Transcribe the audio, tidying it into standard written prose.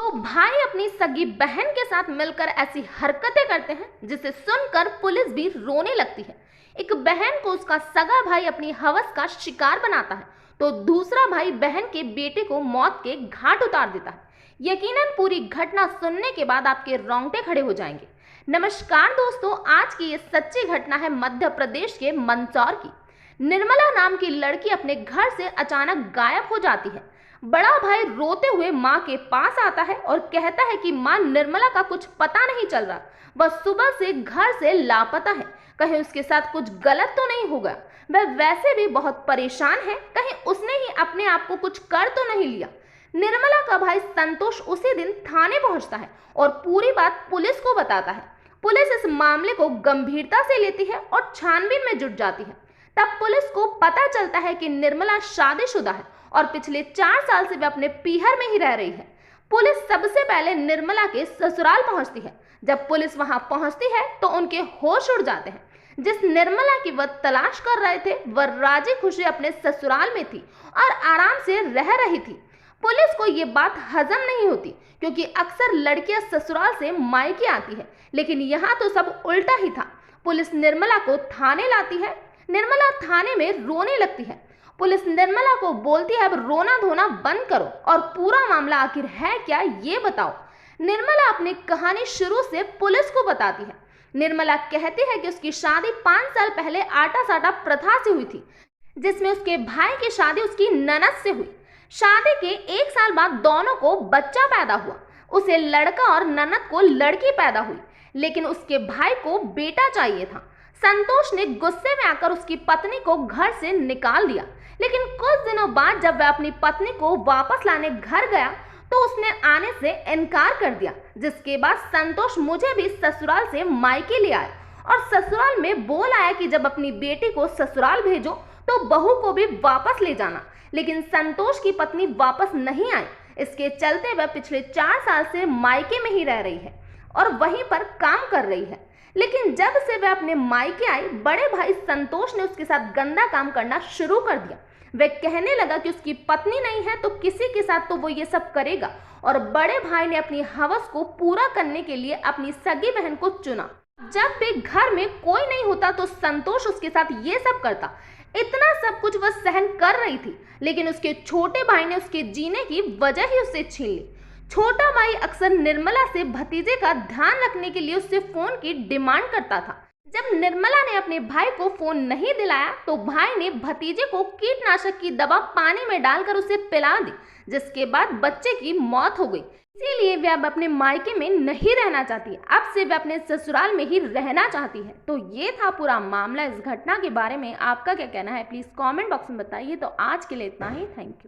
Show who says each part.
Speaker 1: तो भाई अपनी सगी बहन के साथ मिलकर ऐसी हरकतें करते हैं जिसे सुनकर पुलिस भी रोने लगती है। एक बहन को उसका सगा भाई अपनी हवस का शिकार बनाता है तो दूसरा भाई बहन के बेटे को मौत के घाट उतार देता है। यकीनन पूरी घटना सुनने के बाद आपके रोंगटे खड़े हो जाएंगे। नमस्कार दोस्तों, आज की ये सच्ची घटना है मध्य प्रदेश के मंदसौर की। निर्मला नाम की लड़की अपने घर से अचानक गायब हो जाती है। बड़ा भाई रोते हुए माँ के पास आता है और कहता है कि माँ निर्मला का कुछ पता नहीं चल रहा, वह सुबह से घर से लापता है, कहीं उसके साथ कुछ गलत तो नहीं होगा। वह वैसे भी बहुत परेशान है, कहीं उसने ही अपने आप को कुछ कर तो नहीं लिया। निर्मला का भाई संतोष उसी दिन थाने पहुंचता है और पूरी बात पुलिस को बताता है। पुलिस इस मामले को गंभीरता से लेती है और छानबीन में जुट जाती है। तब पुलिस को पता चलता है कि निर्मला शादीशुदा है और पिछले 4 साल से वे अपने पीहर में ही रह रही है। पुलिस सबसे पहले निर्मला के ससुराल पहुंचती है। जब पुलिस वहां पहुंचती है तो उनके होश उड़ जाते हैं। जिस निर्मला की वह तलाश कर रहे थे वह राजी खुशी अपने ससुराल में थी और आराम से रह रही थी। पुलिस को ये बात हजम नहीं होती क्योंकि अक्सर लड़कियां ससुराल से मायके आती है, लेकिन यहाँ तो सब उल्टा ही था। पुलिस निर्मला को थाने लाती है। निर्मला थाने में रोने लगती है। पुलिस निर्मला को बोलती है अब रोना धोना बंद करो और पूरा मामला आखिर है क्या ये बताओ। निर्मला अपनी कहानी शुरू से पुलिस को बताती है। निर्मला कहती है कि उसकी शादी 5 साल पहले आटा साटा प्रथा से हुई थी, जिसमें उसके भाई की शादी उसकी ननद से हुई। शादी के 1 साल बाद दोनों को बच्चा पैदा हुआ। उसे लड़का और ननद को लड़की पैदा हुई, लेकिन उसके भाई को बेटा चाहिए था। संतोष ने गुस्से में आकर उसकी पत्नी को घर से निकाल दिया, लेकिन कुछ दिनों बाद जब वह अपनी पत्नी को वापस लाने घर गया तो उसने आने से इनकार कर दिया, जिसके बाद संतोष मुझे भी ससुराल से मायके ले आया और ससुराल में बोल आया कि जब अपनी बेटी को ससुराल भेजो तो बहू को भी वापस ले जाना। लेकिन संतोष की पत्नी वापस नहीं आई। इसके चलते वह पिछले 4 साल से मायके में ही रह रही है और वहीं पर काम कर रही है। लेकिन जब से वह अपने मायके आई, बड़े भाई संतोष ने उसके साथ गंदा काम करना शुरू कर दिया। वह कहने लगा कि उसकी पत्नी नहीं है तो किसी के साथ तो वो ये सब करेगा, और बड़े भाई ने अपनी हवस को पूरा करने के लिए अपनी सगी बहन को चुना। जब भी घर में कोई नहीं होता तो संतोष उसके साथ ये सब करता। इतना सब कुछ वह सहन कर रही थी, लेकिन उसके छोटे भाई ने उसके जीने की वजह ही उससे छीन ली। छोटा भाई अक्सर निर्मला से भतीजे का ध्यान रखने के लिए उससे फोन की डिमांड करता था। जब निर्मला ने अपने भाई को फोन नहीं दिलाया तो भाई ने भतीजे को कीटनाशक की दवा पानी में डालकर उसे पिला दी, जिसके बाद बच्चे की मौत हो गई। इसीलिए वे अब अपने मायके में नहीं रहना चाहती, अब से वे अपने ससुराल में ही रहना चाहती है। तो ये था पूरा मामला। इस घटना के बारे में आपका क्या कहना है प्लीज कमेंट बॉक्स में बताइए। तो आज के लिए इतना ही। Thank you.